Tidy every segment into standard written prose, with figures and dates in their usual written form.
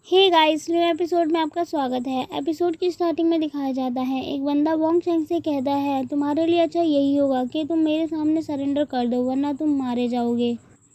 Hey guys, new episode में आपका स्वागत है। एपिसोड की स्टार्टिंग में दिखाया जाता है एक बंदा वोंग शेंग से कहता है तुम्हारे लिए अच्छा यही होगा कि तुम मेरे सामने सरेंडर कर दो वरना तुम मारे जाओगे।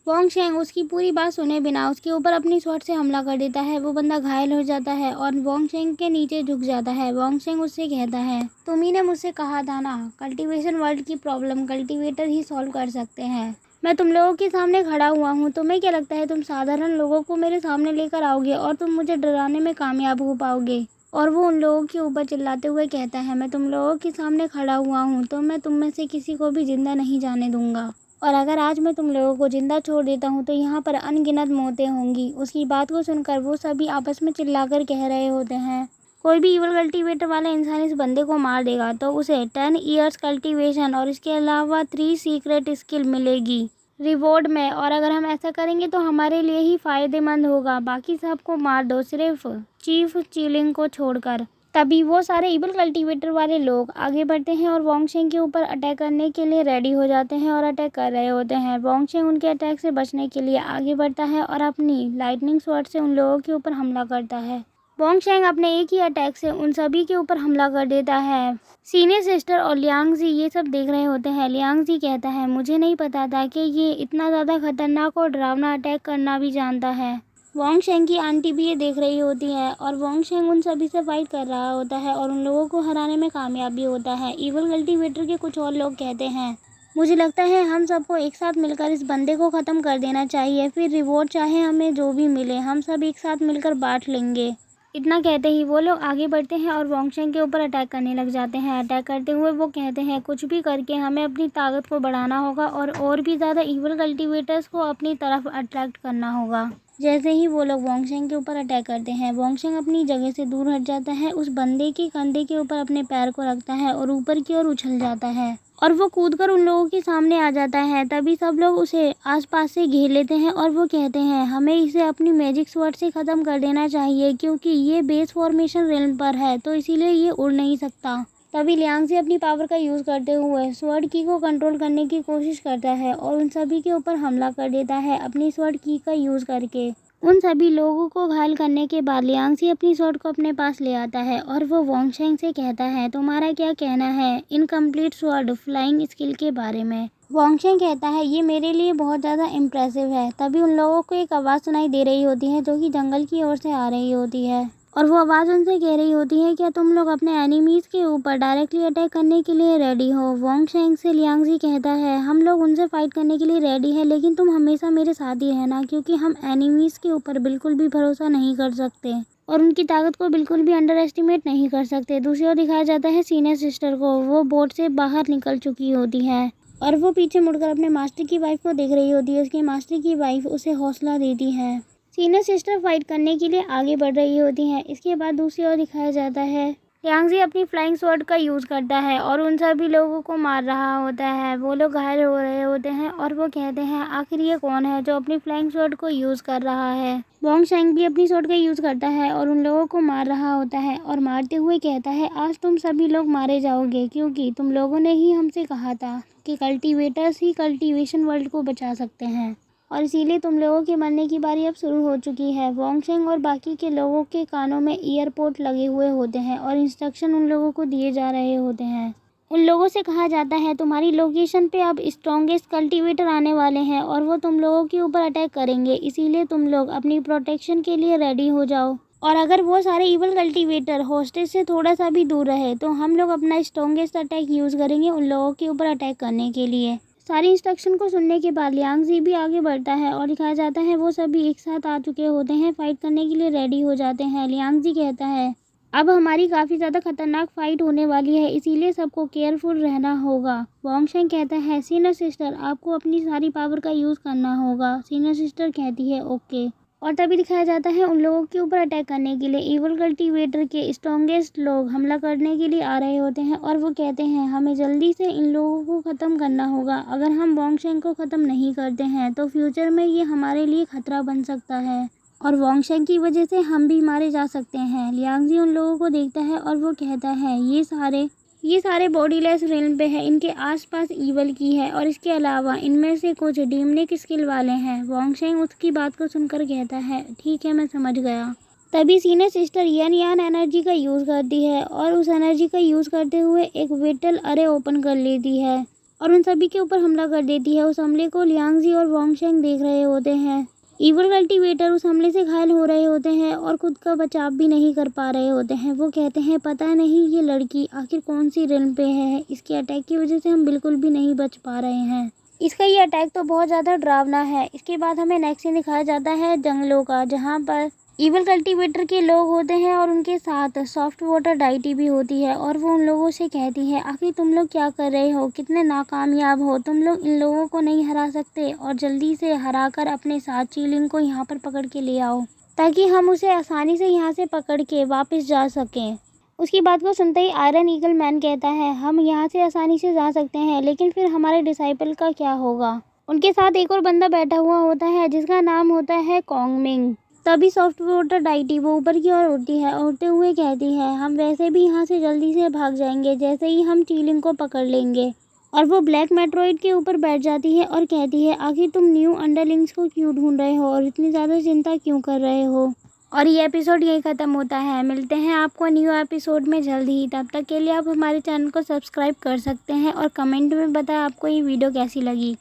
वोंग शेंग उसकी पूरी बात सुने बिना उसके ऊपर अपनी स्वॉर्ड से हमला कर देता है। वो बंदा घायल हो जाता है और वोंग शेंग के नीचे झुक जाता है। वोंग शेंग उससे कहता है तुम ही ने मुझसे कहा था ना, कल्टीवेशन वर्ल्ड की प्रॉब्लम कल्टीवेटर ही सॉल्व कर सकते हैं। मैं तुम लोगों के सामने खड़ा हुआ हूँ। तुम्हें क्या लगता है तुम साधारण लोगों को मेरे सामने लेकर आओगे और तुम मुझे डराने में कामयाब हो पाओगे? और वो उन लोगों के ऊपर चिल्लाते हुए कहता है मैं तुम लोगों के सामने खड़ा हुआ हूँ तो मैं तुम में से किसी को भी जिंदा नहीं जाने दूंगा। और अगर आज मैं तुम लोगों को जिंदा छोड़ देता हूँ तो यहाँ पर अनगिनत मौतें होंगी। उसकी बात को सुनकर वो सभी आपस में चिल्लाकर कह रहे होते हैं कोई भी इवल कल्टीवेटर वाला इंसान इस बंदे को मार देगा तो उसे 10 इयर्स कल्टीवेशन और इसके अलावा 3 सीक्रेट स्किल मिलेगी रिवॉर्ड में। और अगर हम ऐसा करेंगे तो हमारे लिए ही फ़ायदेमंद होगा। बाकी सबको मार दो सिर्फ चीफ चिलिंग को छोड़कर। तभी वो सारे इवल कल्टीवेटर वाले लोग आगे बढ़ते हैं और वोंग शेंग के ऊपर अटैक करने के लिए रेडी हो जाते हैं और अटैक कर रहे होते हैं। वोंग शेंग उनके अटैक से बचने के लिए आगे बढ़ता है और अपनी लाइटनिंग स्वॉर्ड से उन लोगों के ऊपर हमला करता है। वोंग शेंग अपने एक ही अटैक से उन सभी के ऊपर हमला कर देता है। सीनियर सिस्टर और लियांग जी ये सब देख रहे होते हैं। लियांग जी कहता है मुझे नहीं पता था कि ये इतना ज़्यादा खतरनाक और डरावना अटैक करना भी जानता है। वोंग शेंग की आंटी भी ये देख रही होती है और वोंग शेंग उन सभी से फाइट कर रहा होता है और उन लोगों को हराने में कामयाब भी होता है। इवल कल्टीवेटर के कुछ और लोग कहते हैं मुझे लगता है हम सबको एक साथ मिलकर इस बंदे को ख़त्म कर देना चाहिए, फिर रिवॉर्ड चाहे हमें जो भी मिले हम सब एक साथ मिलकर बांट लेंगे। इतना कहते ही वो लोग आगे बढ़ते हैं और वोंग शेंग के ऊपर अटैक करने लग जाते हैं। अटैक करते हुए वो कहते हैं कुछ भी करके हमें अपनी ताकत को बढ़ाना होगा और भी ज़्यादा इवल कल्टीवेटर्स को अपनी तरफ अट्रैक्ट करना होगा। जैसे ही वो लोग वोंग शेंग के ऊपर अटैक करते हैं वोंग शेंग अपनी जगह से दूर हट जाता है, उस बंदे के कंधे के ऊपर अपने पैर को रखता है और ऊपर की ओर उछल जाता है और वो कूदकर उन लोगों के सामने आ जाता है। तभी सब लोग उसे आसपास से घेर लेते हैं और वो कहते हैं हमें इसे अपनी मैजिक स्वॉर्ड से ख़त्म कर देना चाहिए क्योंकि ये बेस फॉर्मेशन रेल्म पर है तो इसीलिए ये उड़ नहीं सकता। तभी लियांग से अपनी पावर का यूज़ करते हुए स्वॉर्ड की को कंट्रोल करने की कोशिश करता है और उन सभी के ऊपर हमला कर देता है अपनी स्वॉर्ड की का यूज़ करके। उन सभी लोगों को घायल करने के बाद लियांग सी अपनी स्वॉर्ड को अपने पास ले आता है और वो वोंग शेंग से कहता है तुम्हारा क्या कहना है इनकम्प्लीट स्वॉर्ड फ्लाइंग स्किल के बारे में। वोंग शेंग कहता है ये मेरे लिए बहुत ज़्यादा इम्प्रेसिव है। तभी उन लोगों को एक आवाज़ सुनाई दे रही होती है जो कि जंगल की ओर से आ रही होती है और वो आवाज़ उनसे कह रही होती है क्या तुम लोग अपने एनिमीज़ के ऊपर डायरेक्टली अटैक करने के लिए रेडी हो। वोंग शेंग से लियांग जी कहता है हम लोग उनसे फाइट करने के लिए रेडी हैं लेकिन तुम हमेशा मेरे साथ ही रहना क्योंकि हम एनिमीज़ के ऊपर बिल्कुल भी भरोसा नहीं कर सकते और उनकी ताकत को बिल्कुल भी अंडर एस्टिमेट नहीं कर सकते। दूसरी ओर दिखाया जाता है सीनियर सिस्टर को, वो बोट से बाहर निकल चुकी होती है और वो पीछे मुड़कर अपने मास्टर की वाइफ को देख रही होती है। उसके मास्टर की वाइफ उसे हौसला देती है। सीनियर सिस्टर फाइट करने के लिए आगे बढ़ रही होती हैं। इसके बाद दूसरी ओर दिखाया जाता है लियांग जी अपनी फ्लाइंग स्वॉर्ड का यूज़ करता है और उन सभी लोगों को मार रहा होता है। वो लोग घायल हो रहे होते हैं और वो कहते हैं आखिर ये कौन है जो अपनी फ्लाइंग स्वॉर्ड को यूज़ कर रहा है। वोंग शेंग भी अपनी स्वॉर्ड का यूज़ करता है और उन लोगों को मार रहा होता है और मारते हुए कहता है आज तुम सभी लोग मारे जाओगे क्योंकि तुम लोगों ने ही हमसे कहा था कि कल्टीवेटर्स ही कल्टीवेशन वर्ल्ड को बचा सकते हैं और इसीलिए तुम लोगों के मरने की बारी अब शुरू हो चुकी है। वोंग शेंग और बाकी के लोगों के कानों में ईयरपोर्ट लगे हुए होते हैं और इंस्ट्रक्शन उन लोगों को दिए जा रहे होते हैं। उन लोगों से कहा जाता है तुम्हारी लोकेशन पे अब स्ट्रॉन्गेस्ट कल्टीवेटर आने वाले हैं और वो तुम लोगों के ऊपर अटैक करेंगे, इसीलिए तुम लोग अपनी प्रोटेक्शन के लिए रेडी हो जाओ। और अगर वो सारे इवल कल्टीवेटर होस्टेज से थोड़ा सा भी दूर रहे तो हम लोग अपना स्ट्रॉन्गेस्ट अटैक यूज़ करेंगे उन लोगों के ऊपर अटैक करने के लिए। सारी इंस्ट्रक्शन को सुनने के बाद लियांग जी भी आगे बढ़ता है और दिखाया जाता है वो सभी एक साथ आ चुके होते हैं, फाइट करने के लिए रेडी हो जाते हैं। लियांग जी कहता है अब हमारी काफ़ी ज़्यादा खतरनाक फाइट होने वाली है इसीलिए सबको केयरफुल रहना होगा। वोंग शेंग कहता है सीनियर सिस्टर आपको अपनी सारी पावर का यूज़ करना होगा। सीनियर सिस्टर कहती है ओके। और तभी दिखाया जाता है उन लोगों के ऊपर अटैक करने के लिए इवल कल्टीवेटर के स्ट्रॉन्गेस्ट लोग हमला करने के लिए आ रहे होते हैं और वो कहते हैं हमें जल्दी से इन लोगों को ख़त्म करना होगा। अगर हम वोंग शेंग को ख़त्म नहीं करते हैं तो फ्यूचर में ये हमारे लिए खतरा बन सकता है और वोंग शेंग की वजह से हम भी मारे जा सकते हैं। लियांग जी उन लोगों को देखता है और वो कहता है ये सारे बॉडीलेस रेल्म पे है, इनके आसपास ईवल की है और इसके अलावा इनमें से कुछ डीमनिक स्किल वाले हैं। वोंग शेंग उसकी बात को सुनकर कहता है ठीक है मैं समझ गया। तभी सीनियर सिस्टर यान यान एनर्जी का यूज़ करती है और उस एनर्जी का यूज़ करते हुए एक विटल अरे ओपन कर लेती है और उन सभी के ऊपर हमला कर देती है। उस हमले को लियांगजी और वोंगशेंग देख रहे होते हैं। इवल कल्टीवेटर उस हमले से घायल हो रहे होते हैं और खुद का बचाव भी नहीं कर पा रहे होते हैं। वो कहते हैं पता नहीं ये लड़की आखिर कौन सी रिल्म पे है, इसके अटैक की वजह से हम बिल्कुल भी नहीं बच पा रहे हैं। इसका ये अटैक तो बहुत ज़्यादा डरावना है। इसके बाद हमें नेक्स्ट सीन दिखाया जाता है जंगलों का, जहाँ पर इवल कल्टीवेटर के लोग होते हैं और उनके साथ सॉफ्ट वाटर डाइटी भी होती है और वो उन लोगों से कहती है आखिर तुम लोग क्या कर रहे हो, कितने नाकामयाब हो, तुम लोग इन लोगों को नहीं हरा सकते और जल्दी से हरा कर अपने साथ चीलिंग को यहाँ पर पकड़ के ले आओ ताकि हम उसे आसानी से यहाँ से पकड़ के वापस जा सकें। उसकी बात को सुनते ही आयरन ईगल मैन कहता है हम यहाँ से आसानी से जा सकते हैं, लेकिन फिर हमारे डिसाइपल का क्या होगा। उनके साथ एक और बंदा बैठा हुआ होता है जिसका नाम होता है कॉन्गमिंग। तभी सॉफ्ट वाटर डाइटी वो ऊपर की ओर उड़ती है, उड़ते हुए कहती है हम वैसे भी यहाँ से जल्दी से भाग जाएंगे जैसे ही हम चीलिंग को पकड़ लेंगे। और वो ब्लैक मेट्रॉइड के ऊपर बैठ जाती है और कहती है आखिर तुम न्यू अंडरलिंग्स को क्यों ढूंढ रहे हो और इतनी ज़्यादा चिंता क्यों कर रहे हो। और ये एपिसोड यहीं ख़त्म होता है। मिलते हैं आपको न्यू एपिसोड में जल्दी ही। तब तक के लिए आप हमारे चैनल को सब्सक्राइब कर सकते हैं और कमेंट में बताएं आपको ये वीडियो कैसी लगी।